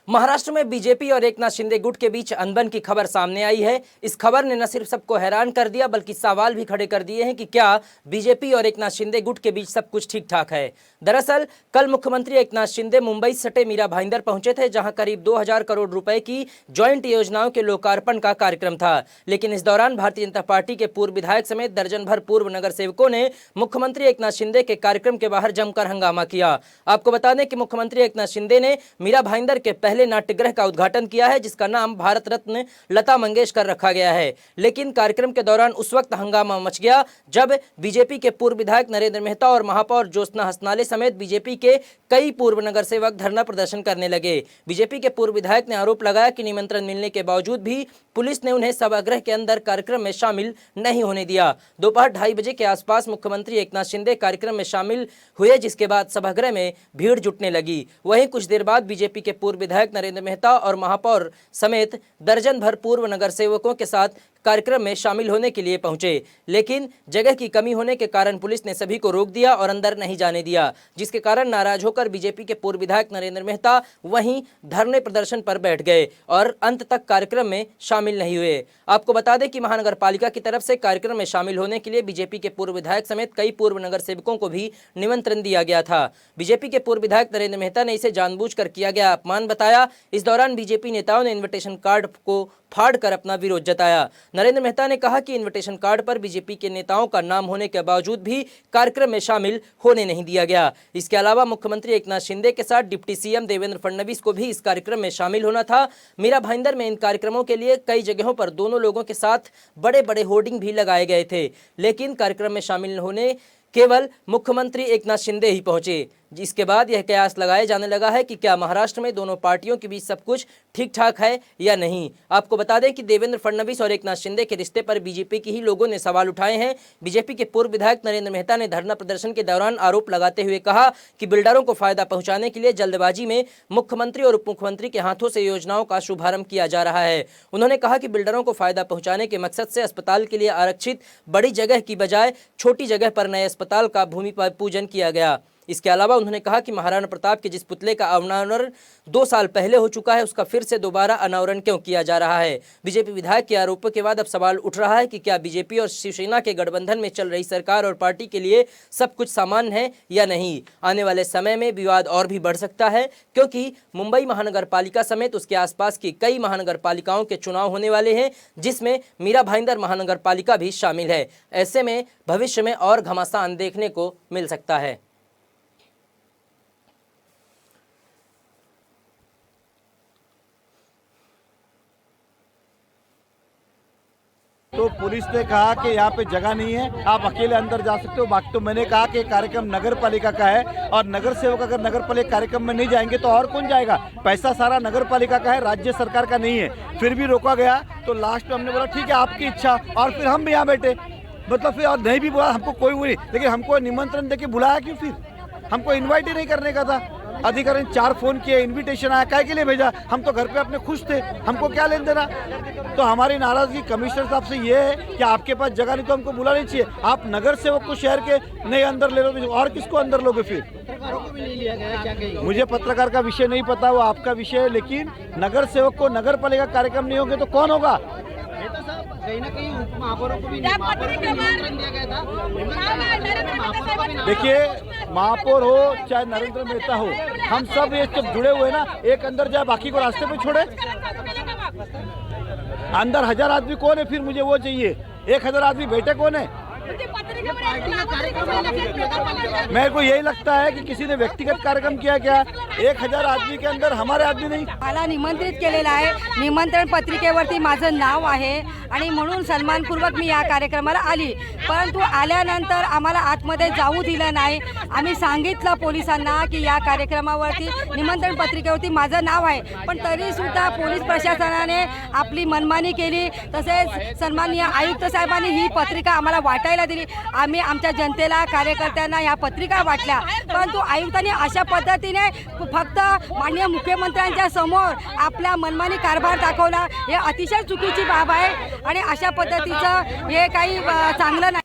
महाराष्ट्र में बीजेपी और एकनाथ शिंदे गुट के बीच अनबन की खबर सामने आई है। इस खबर ने न सिर्फ सबको हैरान कर दिया बल्कि सवाल भी खड़े कर दिए हैं कि क्या बीजेपी और एकनाथ शिंदे गुट के बीच सब कुछ ठीक ठाक है। दरअसल कल मुख्यमंत्री एकनाथ शिंदे मुंबई सटे मीरा भाईंदर पहुंचे थे, जहां करीब 2000 करोड़ रुपए की ज्वाइंट योजनाओं के लोकार्पण का कार्यक्रम था। लेकिन इस दौरान भारतीय जनता पार्टी के पूर्व विधायक समेत दर्जन भर पूर्व नगर सेवकों ने मुख्यमंत्री एकनाथ शिंदे के कार्यक्रम के बाहर जमकर हंगामा किया। आपको बता दें कि मुख्यमंत्री एकनाथ शिंदे ने मीरा भाईंदर के पहले नाट्यगृह का उद्घाटन किया है, जिसका नाम भारत रत्न लता मंगेशकर रखा गया है। लेकिन कार्यक्रम के दौरान उस वक्त हंगामा मच गया जब बीजेपी के पूर्व विधायक नरेंद्र मेहता और महापौर ज्योत्सना हसनाले समेत बीजेपी के कई पूर्व नगर सेवक धरना प्रदर्शन करने लगे। बीजेपी के पूर्व विधायक ने आरोप लगाया कि निमंत्रण मिलने के बावजूद भी पुलिस ने उन्हें सभागृह के अंदर कार्यक्रम में शामिल नहीं होने दिया। दोपहर 2:30 बजे के आसपास मुख्यमंत्री एकनाथ शिंदे कार्यक्रम में शामिल हुए, जिसके बाद सभागृह में भीड़ जुटने लगी। वहीं कुछ देर बाद बीजेपी के पूर्व विधायक नरेंद्र मेहता और महापौर समेत दर्जन भर पूर्व नगर सेवकों के साथ कार्यक्रम में शामिल होने के लिए पहुंचे, लेकिन जगह की कमी होने के कारण पुलिस ने सभी को रोक दिया और अंदर नहीं जाने दिया, जिसके कारण नाराज होकर बीजेपी के पूर्व विधायक नरेंद्र मेहता वहीं धरने प्रदर्शन पर बैठ गए और अंत तक कार्यक्रम में शामिल नहीं हुए। आपको बता दें कि महानगर पालिका की तरफ से कार्यक्रम में शामिल होने के लिए बीजेपी के पूर्व विधायक समेत कई पूर्व नगर सेवकों को भी निमंत्रण दिया गया था। बीजेपी के पूर्व विधायक नरेंद्र मेहता ने इसे जानबूझकर किया गया अपमान बताया। इस दौरान बीजेपी नेताओं ने इन्विटेशन कार्ड को फाड़कर अपना विरोध जताया। नरेंद्र मेहता ने कहा कि इन्विटेशन कार्ड पर बीजेपी के नेताओं का नाम होने के बावजूद भी कार्यक्रम में शामिल होने नहीं दिया गया। इसके अलावा मुख्यमंत्री एकनाथ शिंदे के साथ डिप्टी सीएम देवेंद्र फडणवीस को भी इस कार्यक्रम में शामिल होना था। मीरा भाईंदर में इन कार्यक्रमों के लिए कई जगहों पर दोनों लोगों के साथ बड़े बड़े होर्डिंग भी लगाए गए थे, लेकिन कार्यक्रम में शामिल होने केवल मुख्यमंत्री एकनाथ शिंदे ही पहुंचे। जिसके बाद यह कयास लगाया जाने लगा है कि क्या महाराष्ट्र में दोनों पार्टियों के बीच सब कुछ ठीक ठाक है या नहीं। आपको बता दें कि देवेंद्र फडणवीस और एकनाथ शिंदे के रिश्ते पर बीजेपी के ही लोगों ने सवाल उठाए हैं। बीजेपी के पूर्व विधायक नरेंद्र मेहता ने धरना प्रदर्शन के दौरान आरोप लगाते हुए कहा कि बिल्डरों को फायदा पहुंचाने के लिए जल्दबाजी में मुख्यमंत्री और उप मुख्यमंत्री के हाथों से योजनाओं का शुभारंभ किया जा रहा है। उन्होंने कहा कि बिल्डरों को फायदा पहुंचाने के मकसद से अस्पताल के लिए आरक्षित बड़ी जगह की बजाय छोटी जगह पर नए अस्पताल का भूमि पूजन किया गया। इसके अलावा उन्होंने कहा कि महाराणा प्रताप के जिस पुतले का अनावरण 2 साल पहले हो चुका है, उसका फिर से दोबारा अनावरण क्यों किया जा रहा है। बीजेपी विधायक के आरोपों के बाद अब सवाल उठ रहा है कि क्या बीजेपी और शिवसेना के गठबंधन में चल रही सरकार और पार्टी के लिए सब कुछ सामान्य है या नहीं। आने वाले समय में विवाद और भी बढ़ सकता है, क्योंकि मुंबई महानगर पालिका समेत उसके आसपास की कई महानगर पालिकाओं के चुनाव होने वाले हैं, जिसमें मीरा भाईंदर महानगर पालिका भी शामिल है। ऐसे में भविष्य में और घमासान देखने को मिल सकता है। तो पुलिस ने कहा कि यहाँ पे जगह नहीं है, आप अकेले अंदर जा सकते हो। बाकी तो मैंने कहा कि कार्यक्रम नगर पालिका का है और नगर सेवक अगर नगर पालिका कार्यक्रम में नहीं जाएंगे तो और कौन जाएगा। पैसा सारा नगर पालिका का है, राज्य सरकार का नहीं है। फिर भी रोका गया तो लास्ट में हमने बोला ठीक है आपकी इच्छा, और फिर हम भी यहाँ बैठे। मतलब फिर और नहीं भी बोला हमको कोई हुई, लेकिन हमको निमंत्रण देके बुलाया क्यों? फिर हमको इन्वाइट ही नहीं करने का था। अधिकारी 4 फोन किए, इनविटेशन आया, काय के लिए भेजा? हम तो घर पे अपने खुश थे, हमको क्या लेन देना। तो हमारी नाराजगी कमिश्नर साहब से ये है कि आपके पास जगह नहीं तो हमको बुला नहीं चाहिए। आप नगर सेवक को शहर के नहीं अंदर ले लो, और किसको अंदर लोगे? फिर मुझे पत्रकार का विषय नहीं पता, वो आपका विषय है, लेकिन नगर सेवक को नगर पालिका कार्यक्रम नहीं होंगे तो कौन होगा? कहीं ना कहीं महापौरों को भी निमंत्रण दिया गया था। देखिए, महापौर हो चाहे नरेंद्र मेहता हो, हम सब ये जब जुड़े हुए ना, एक अंदर जाए बाकी को रास्ते पे छोड़े। अंदर 1000 आदमी कौन है? फिर मुझे वो चाहिए। 1000 आदमी बैठे कौन है? मेरे को यही लगता है कि किसी ने व्यक्तिगत कार्यक्रम किया क्या? 1000 आदमी के अंदर हमारे आदमी नहीं। मला निमंत्रित केलेलं आहे, निमंत्रण पत्रिकेवरती माझं नाव आहे आणि म्हणून सन्मानपूर्वक मी या कार्यक्रमाला आली, परंतु आल्यानंतर आम्हाला आतमध्ये जाऊ दिलं नाही। आम्ही सांगितलं पोलिसांना की या कार्यक्रमावरती निमंत्रण पत्रिकेवरती माझं नाव आहे, पण तरी सुद्धा पोलीस प्रशासनाने आपली मनमानी केली। तसेच सन्माननीय आयुक्त साहेबांनी ही पत्रिका आम्हाला वाटायला दिली। आम्ही आमच्या जनतेला, कार्यकर्त्यांना या पत्रिका वाटल्या, परंतु आयुक्तांनी अशा पद्धतीने फक्त माननीय मुख्यमंत्र्यांच्या समोर आपला मनमानी कारभार दाखवला। हे अतिशय चुकीची बाब आहे आणि अशा पद्धतीचं हे काही चांगलं नाही।